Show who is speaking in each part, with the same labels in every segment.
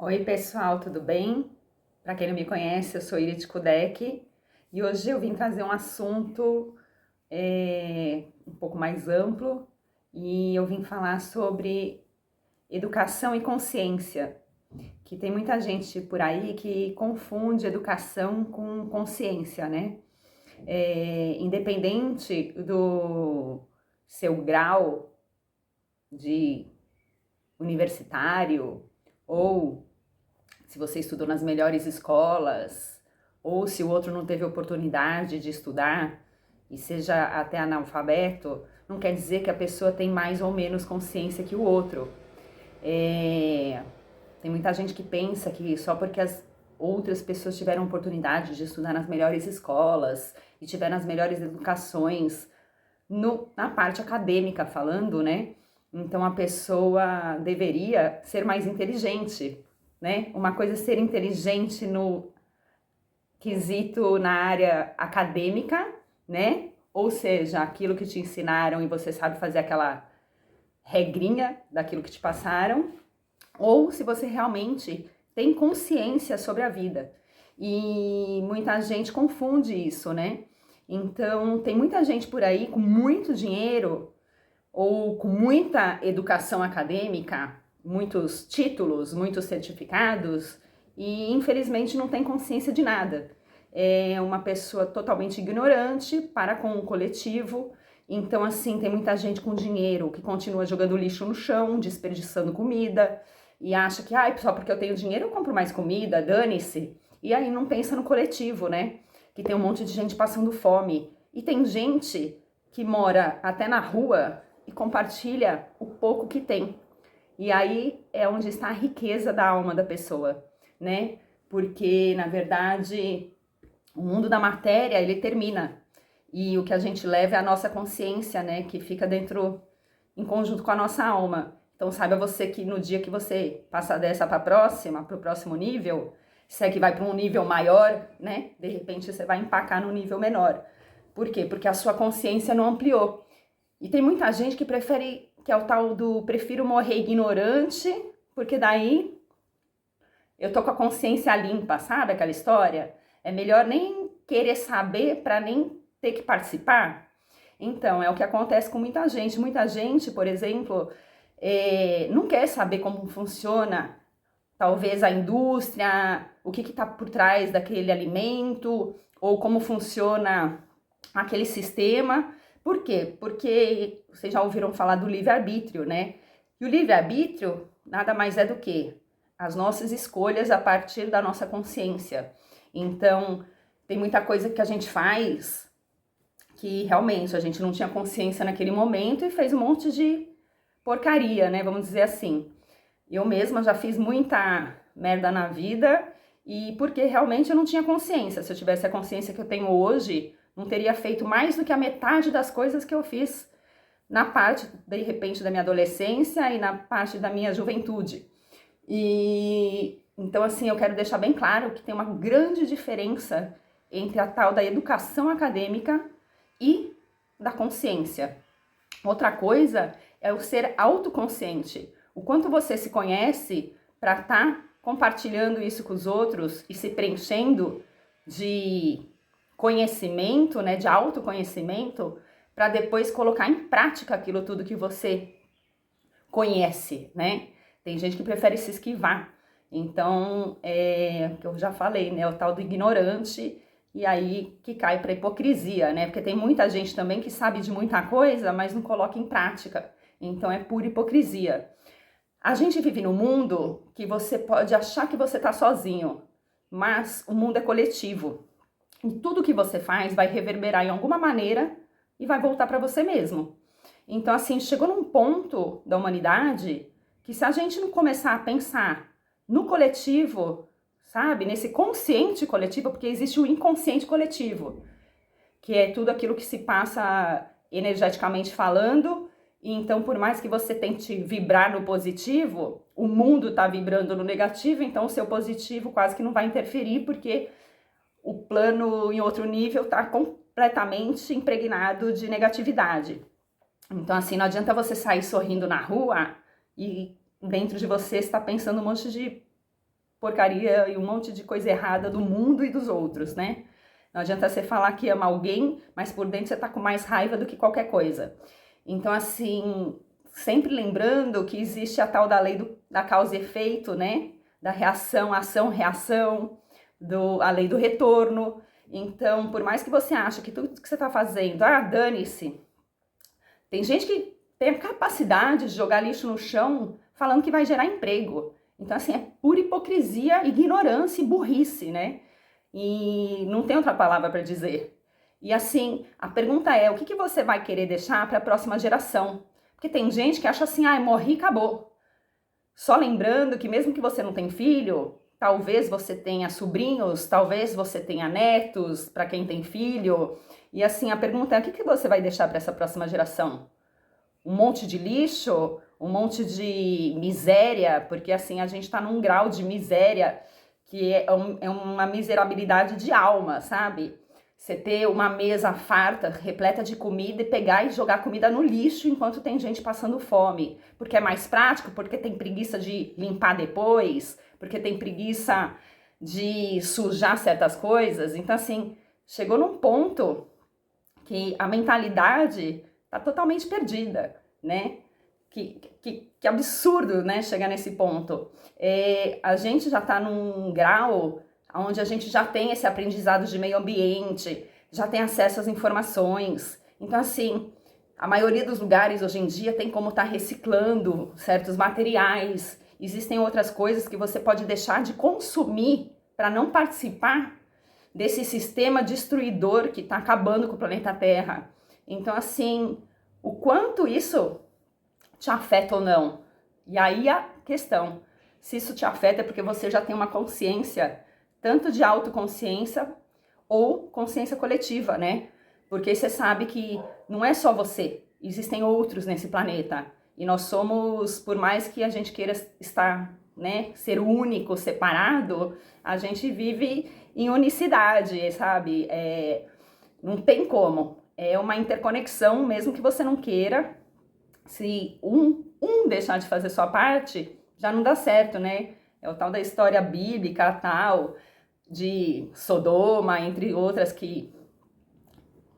Speaker 1: Oi pessoal, tudo bem? Para quem não me conhece, eu sou Irit Kudek e hoje eu vim trazer um assunto um pouco mais amplo e eu vim falar sobre educação e consciência, que tem muita gente por aí que confunde educação com consciência, né? Independente do seu grau de universitário ou se você estudou nas melhores escolas, ou se o outro não teve oportunidade de estudar e seja até analfabeto, não quer dizer que a pessoa tem mais ou menos consciência que o outro. Tem muita gente que pensa que só porque as outras pessoas tiveram oportunidade de estudar nas melhores escolas e tiveram as melhores educações, na parte acadêmica falando, né? Então a pessoa deveria ser mais inteligente, né? Uma coisa é ser inteligente no quesito na área acadêmica, né? Ou seja, aquilo que te ensinaram e você sabe fazer aquela regrinha daquilo que te passaram, ou se você realmente tem consciência sobre a vida. E muita gente confunde isso, né? Então, tem muita gente por aí com muito dinheiro ou com muita educação acadêmica, muitos títulos, muitos certificados, e infelizmente não tem consciência de nada. É uma pessoa totalmente ignorante para com o coletivo. Então, assim, tem muita gente com dinheiro que continua jogando lixo no chão, desperdiçando comida, e acha que, só porque eu tenho dinheiro eu compro mais comida, dane-se. E aí não pensa no coletivo, né? Que tem um monte de gente passando fome. E tem gente que mora até na rua e compartilha o pouco que tem. E aí é onde está a riqueza da alma da pessoa, né? Porque, na verdade, o mundo da matéria, ele termina. E o que a gente leva é a nossa consciência, né? Que fica dentro, em conjunto com a nossa alma. Então, saiba você que no dia que você passar dessa para o próximo nível, se é que vai para um nível maior, né? De repente você vai empacar no nível menor. Por quê? Porque a sua consciência não ampliou. E tem muita gente que prefere, que é o tal do prefiro morrer ignorante, porque daí eu tô com a consciência limpa, sabe aquela história? É melhor nem querer saber para nem ter que participar. Então, é o que acontece com muita gente. Muita gente, por exemplo, não quer saber como funciona, talvez a indústria, o que está por trás daquele alimento, ou como funciona aquele sistema. Por quê? Porque vocês já ouviram falar do livre-arbítrio, né? E o livre-arbítrio nada mais é do que as nossas escolhas a partir da nossa consciência. Então, tem muita coisa que a gente faz que realmente a gente não tinha consciência naquele momento e fez um monte de porcaria, né? Vamos dizer assim. Eu mesma já fiz muita merda na vida e porque realmente eu não tinha consciência. Se eu tivesse a consciência que eu tenho hoje, não teria feito mais do que a metade das coisas que eu fiz na parte, de repente, da minha adolescência e na parte da minha juventude. E então, assim, eu quero deixar bem claro que tem uma grande diferença entre a tal da educação acadêmica e da consciência. Outra coisa é o ser autoconsciente. O quanto você se conhece para estar compartilhando isso com os outros e se preenchendo de conhecimento, né, de autoconhecimento, para depois colocar em prática aquilo tudo que você conhece, né? Tem gente que prefere se esquivar. Então, que eu já falei, né, o tal do ignorante, e aí que cai para hipocrisia, né? Porque tem muita gente também que sabe de muita coisa, mas não coloca em prática. Então é pura hipocrisia. A gente vive num mundo que você pode achar que você tá sozinho, mas o mundo é coletivo. E tudo que você faz vai reverberar em alguma maneira e vai voltar para você mesmo. Então, assim, chegou num ponto da humanidade que se a gente não começar a pensar no coletivo, sabe, nesse consciente coletivo, porque existe o inconsciente coletivo, que é tudo aquilo que se passa energeticamente falando, e então por mais que você tente vibrar no positivo, o mundo está vibrando no negativo, então o seu positivo quase que não vai interferir, porque o plano em outro nível está completamente impregnado de negatividade. Então, assim, não adianta você sair sorrindo na rua e dentro de você está pensando um monte de porcaria e um monte de coisa errada do mundo e dos outros, né? Não adianta você falar que ama alguém, mas por dentro você tá com mais raiva do que qualquer coisa. Então, assim, sempre lembrando que existe a tal da lei da causa e efeito, né? Da reação, ação, reação, a lei do retorno. Então, por mais que você ache que tudo que você tá fazendo, dane-se. Tem gente que tem a capacidade de jogar lixo no chão falando que vai gerar emprego. Então, assim, é pura hipocrisia, ignorância e burrice, né? E não tem outra palavra para dizer. E assim, a pergunta é, o que você vai querer deixar para a próxima geração? Porque tem gente que acha assim, morri e acabou. Só lembrando que mesmo que você não tenha filho, talvez você tenha sobrinhos, talvez você tenha netos, para quem tem filho. E assim, a pergunta é, o que você vai deixar para essa próxima geração? Um monte de lixo? Um monte de miséria? Porque assim, a gente está num grau de miséria que é uma miserabilidade de alma, sabe? Você ter uma mesa farta, repleta de comida e pegar e jogar comida no lixo enquanto tem gente passando fome. Porque é mais prático, porque tem preguiça de limpar depois, porque tem preguiça de sujar certas coisas. Então, assim, chegou num ponto que a mentalidade tá totalmente perdida, né? Que absurdo, né, chegar nesse ponto. A gente já está num grau onde a gente já tem esse aprendizado de meio ambiente, já tem acesso às informações. Então, assim, a maioria dos lugares hoje em dia tem como estar reciclando certos materiais. Existem outras coisas que você pode deixar de consumir para não participar desse sistema destruidor que está acabando com o planeta Terra. Então, assim, o quanto isso te afeta ou não? E aí a questão, se isso te afeta é porque você já tem uma consciência, tanto de autoconsciência ou consciência coletiva, né? Porque você sabe que não é só você, existem outros nesse planeta. E nós somos, por mais que a gente queira estar, né, ser único, separado, a gente vive em unicidade, sabe? Não tem como. É uma interconexão, mesmo que você não queira. Se um deixar de fazer sua parte, já não dá certo, né? É o tal da história bíblica, tal, de Sodoma, entre outras, que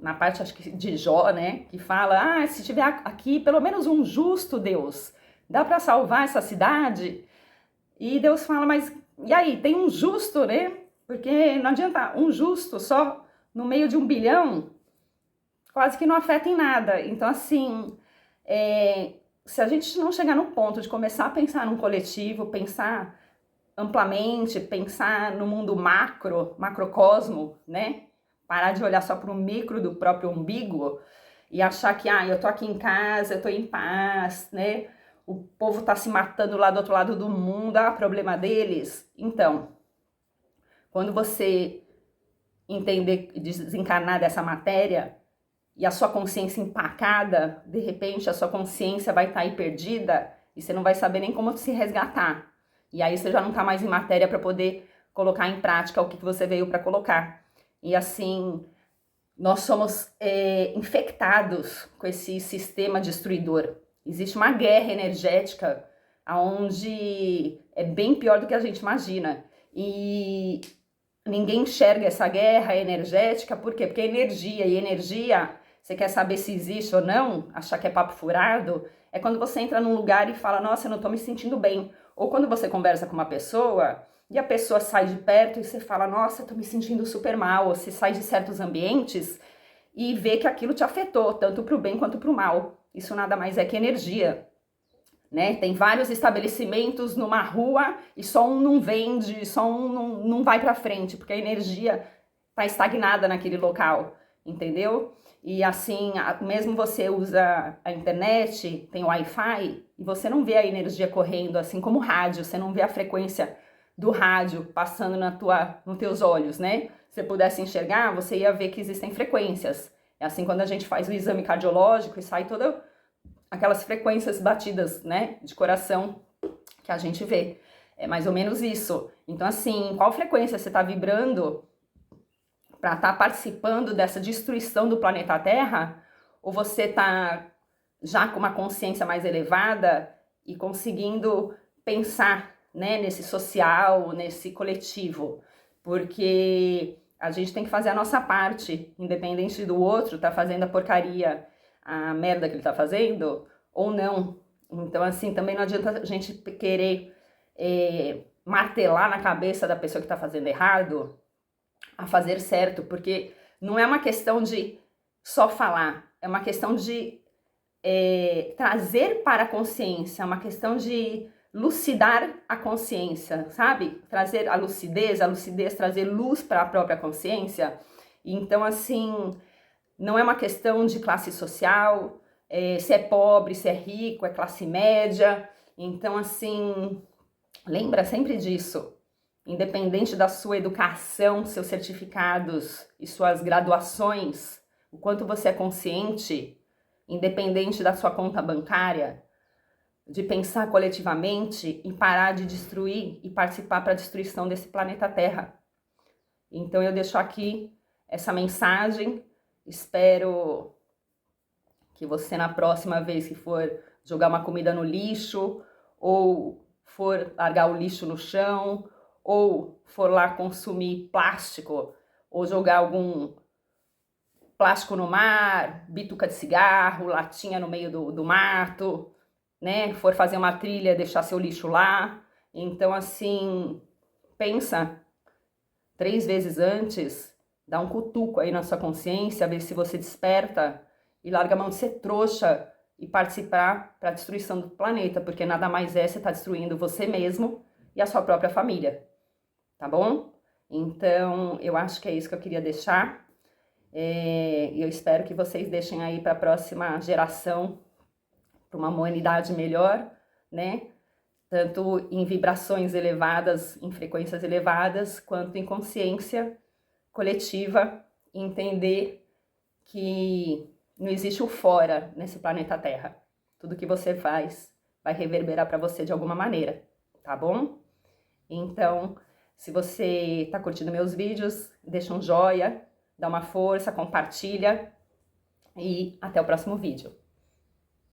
Speaker 1: na parte, acho que de Jó, né? Que fala, se tiver aqui pelo menos um justo Deus, dá para salvar essa cidade? E Deus fala, mas e aí, tem um justo, né? Porque não adianta um justo só no meio de 1 bilhão, quase que não afeta em nada. Então, assim, se a gente não chegar no ponto de começar a pensar num coletivo, pensar amplamente, pensar no mundo macrocosmo, né? Parar de olhar só para o micro do próprio umbigo e achar que, eu tô aqui em casa, eu tô em paz, né? O povo tá se matando lá do outro lado do mundo, problema deles. Então, quando você entender e desencarnar dessa matéria e a sua consciência empacada, de repente a sua consciência vai estar aí perdida e você não vai saber nem como se resgatar. E aí você já não tá mais em matéria para poder colocar em prática o que você veio para colocar. E assim, nós somos infectados com esse sistema destruidor. Existe uma guerra energética onde é bem pior do que a gente imagina. E ninguém enxerga essa guerra energética, por quê? Porque é energia, e energia, você quer saber se existe ou não, achar que é papo furado, é quando você entra num lugar e fala, nossa, eu não tô me sentindo bem. Ou quando você conversa com uma pessoa e a pessoa sai de perto e você fala, nossa, eu tô me sentindo super mal. Ou você sai de certos ambientes e vê que aquilo te afetou, tanto pro bem quanto pro mal. Isso nada mais é que energia, né? Tem vários estabelecimentos numa rua e só um não vende, só um não vai pra frente, porque a energia tá estagnada naquele local, entendeu? E assim, mesmo você usa a internet, tem Wi-Fi, e você não vê a energia correndo, assim como o rádio, você não vê a frequência do rádio passando nos teus olhos, né? Se você pudesse enxergar, você ia ver que existem frequências. É assim quando a gente faz o exame cardiológico e sai todas aquelas frequências batidas, né, de coração que a gente vê. É mais ou menos isso. Então, assim, qual frequência você está vibrando para estar participando dessa destruição do planeta Terra? Ou você está já com uma consciência mais elevada e conseguindo pensar né, nesse social, nesse coletivo, porque a gente tem que fazer a nossa parte, independente do outro tá fazendo a porcaria, a merda que ele tá fazendo, ou não. Então, assim, também não adianta a gente querer martelar na cabeça da pessoa que tá fazendo errado a fazer certo, porque não é uma questão de só falar, é uma questão de trazer para a consciência, é uma questão de lucidar a consciência, sabe? Trazer a lucidez, trazer luz para a própria consciência. Então, assim, não é uma questão de classe social, se é pobre, se é rico, é classe média. Então, assim, lembra sempre disso. Independente da sua educação, seus certificados e suas graduações, o quanto você é consciente, independente da sua conta bancária, de pensar coletivamente e parar de destruir e participar para a destruição desse planeta Terra. Então eu deixo aqui essa mensagem, espero que você na próxima vez que for jogar uma comida no lixo, ou for largar o lixo no chão, ou for lá consumir plástico, ou jogar algum plástico no mar, bituca de cigarro, latinha no meio do mato, né? For fazer uma trilha, deixar seu lixo lá. Então, assim, pensa 3 vezes antes, dá um cutuco aí na sua consciência, ver se você desperta e larga a mão de ser trouxa e participar para a destruição do planeta, porque nada mais é, você está destruindo você mesmo e a sua própria família, tá bom? Então, eu acho que é isso que eu queria deixar. E eu espero que vocês deixem aí para a próxima geração, para uma humanidade melhor, né? Tanto em vibrações elevadas, em frequências elevadas, quanto em consciência coletiva, entender que não existe o fora nesse planeta Terra. Tudo que você faz vai reverberar para você de alguma maneira, tá bom? Então, se você tá curtindo meus vídeos, deixa um joinha, dá uma força, compartilha e até o próximo vídeo.